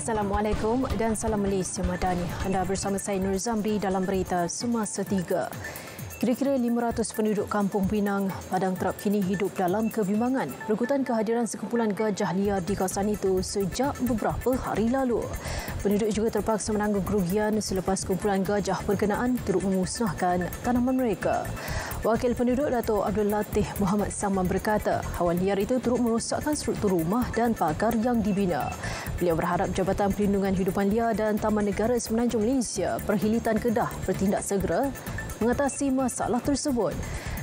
Assalamualaikum dan salam Malaysia Madani. Anda bersama saya Nur Zamri dalam berita Semasa 3. Kira-kira 500 penduduk Kampung Pinang, Padang Terap kini hidup dalam kebimbangan berikutan kehadiran sekumpulan gajah liar di kawasan itu sejak beberapa hari lalu. Penduduk juga terpaksa menanggung kerugian selepas kumpulan gajah berkenaan turut memusnahkan tanaman mereka. Wakil penduduk Dato' Abdul Latif Muhammad Saman berkata, haiwan liar itu turut merosakkan struktur rumah dan pagar yang dibina. Beliau berharap Jabatan Perlindungan Hidupan Liar dan Taman Negara Semenanjung Malaysia Perhilitan Kedah bertindak segera mengatasi masalah tersebut.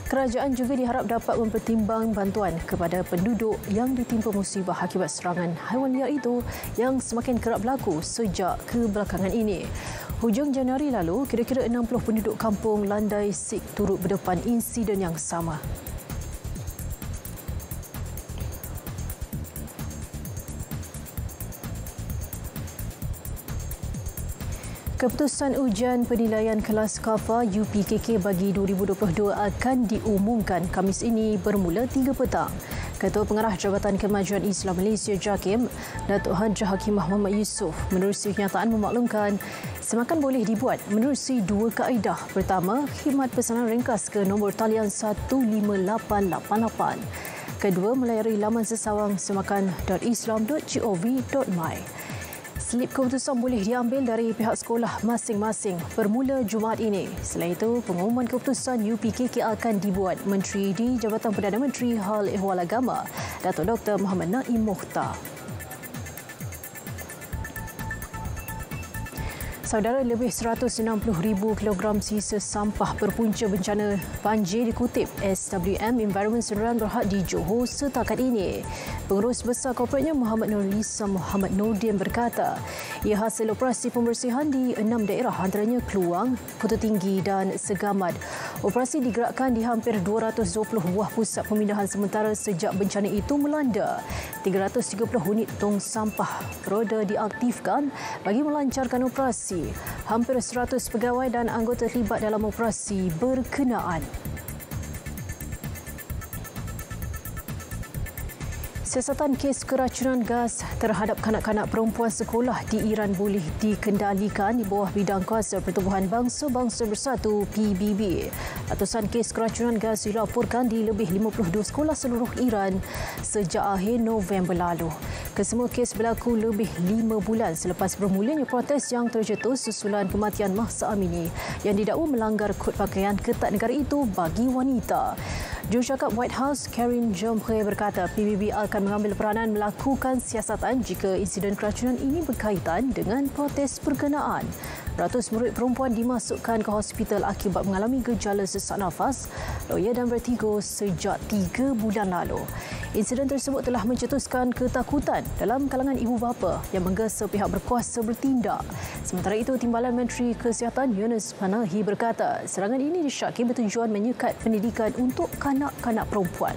Kerajaan juga diharap dapat mempertimbang bantuan kepada penduduk yang ditimpa musibah akibat serangan haiwan liar itu yang semakin kerap berlaku sejak kebelakangan ini. Hujung Januari lalu, kira-kira 60 penduduk kampung Landai Sik turut berdepan insiden yang sama. Keputusan ujian penilaian kelas KAFA UPKK bagi 2022 akan diumumkan Khamis ini bermula 3 petang. Ketua Pengarah Jabatan Kemajuan Islam Malaysia JAKIM, Datuk Hajah Hakimah Muhammad Yusof menerusi kenyataan memaklumkan semakan boleh dibuat menerusi 2 kaedah. Pertama, khidmat pesanan ringkas ke nombor talian 15888. Kedua, melayari laman sesawang semakan.islam.gov.my. Slip keputusan boleh diambil dari pihak sekolah masing-masing bermula Jumaat ini. Selain itu, pengumuman keputusan UPKK akan dibuat Menteri di Jabatan Perdana Menteri Hal Ehwal Agama, Datuk Dr. Muhammad Naim Mokhtar. Saudara, lebih 160,000 kilogram sisa sampah berpunca bencana banjir dikutip SWM Environment Senaran Berhad di Johor setakat ini. Pengurus Besar Korporatnya Muhammad Nurlisa Muhammad Nordin berkata, ia hasil operasi pembersihan di 6 daerah antaranya Kluang, Kota Tinggi dan Segamad. Operasi digerakkan di hampir 220 buah pusat pemindahan sementara sejak bencana itu melanda. 330 unit tong sampah roda diaktifkan bagi melancarkan operasi. Hampir 100 pegawai dan anggota terlibat dalam operasi berkenaan. Siasatan kes keracunan gas terhadap kanak-kanak perempuan sekolah di Iran boleh dikendalikan di bawah Bidang Kuasa Pertubuhan Bangsa-Bangsa Bersatu PBB. Ratusan kes keracunan gas dilaporkan di lebih 52 sekolah seluruh Iran sejak akhir November lalu. Kesemua kes berlaku lebih 5 bulan selepas bermulanya protes yang tercetus susulan kematian Mahsa Amini yang didakwa melanggar kod pakaian ketat negara itu bagi wanita. Jurucakap White House Karine Jean-Pierre berkata PBB akan mengambil peranan melakukan siasatan jika insiden keracunan ini berkaitan dengan protes berkenaan. Ratus murid perempuan dimasukkan ke hospital akibat mengalami gejala sesak nafas, loya dan vertigo sejak 3 bulan lalu. Insiden tersebut telah mencetuskan ketakutan dalam kalangan ibu bapa yang menggesa pihak berkuasa bertindak. Sementara itu, Timbalan Menteri Kesihatan Yunus Panahi berkata serangan ini disyaki bertujuan menyekat pendidikan untuk kanak-kanak perempuan.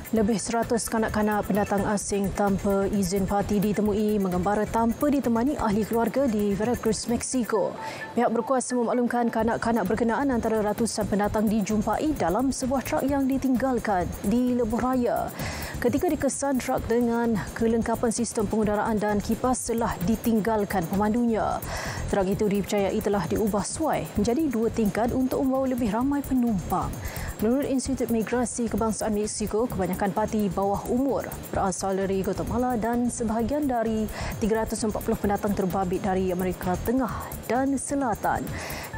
Lebih 100 kanak-kanak pendatang asing tanpa izin parti ditemui mengembara tanpa ditemani ahli keluarga di Veracruz, Mexico. Pihak berkuasa memaklumkan kanak-kanak berkenaan antara ratusan pendatang dijumpai dalam sebuah truk yang ditinggalkan di lebuh raya. Ketika dikesan truk dengan kelengkapan sistem pengudaraan dan kipas telah ditinggalkan pemandunya. Truk itu dipercayai telah diubah suai menjadi 2 tingkat untuk membawa lebih ramai penumpang. Menurut Institut Migrasi Kebangsaan Mexico, kebanyakan parti bawah umur berasal dari Guatemala dan sebahagian dari 340 pendatang terbabit dari Amerika Tengah dan Selatan.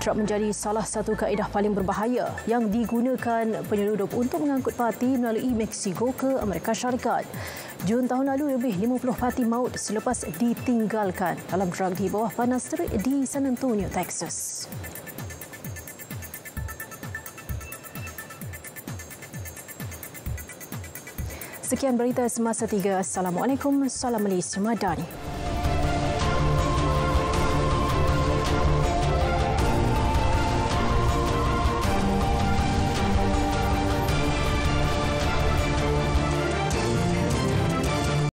Truk menjadi salah satu kaedah paling berbahaya yang digunakan penyeludup untuk mengangkut parti melalui Mexico ke Amerika Syarikat. Jun tahun lalu, lebih 50 parti maut selepas ditinggalkan dalam truk di bawah panas terik di San Antonio, Texas. Sekian berita Semasa 3. Assalamualaikum. Salam Malaysia Madani.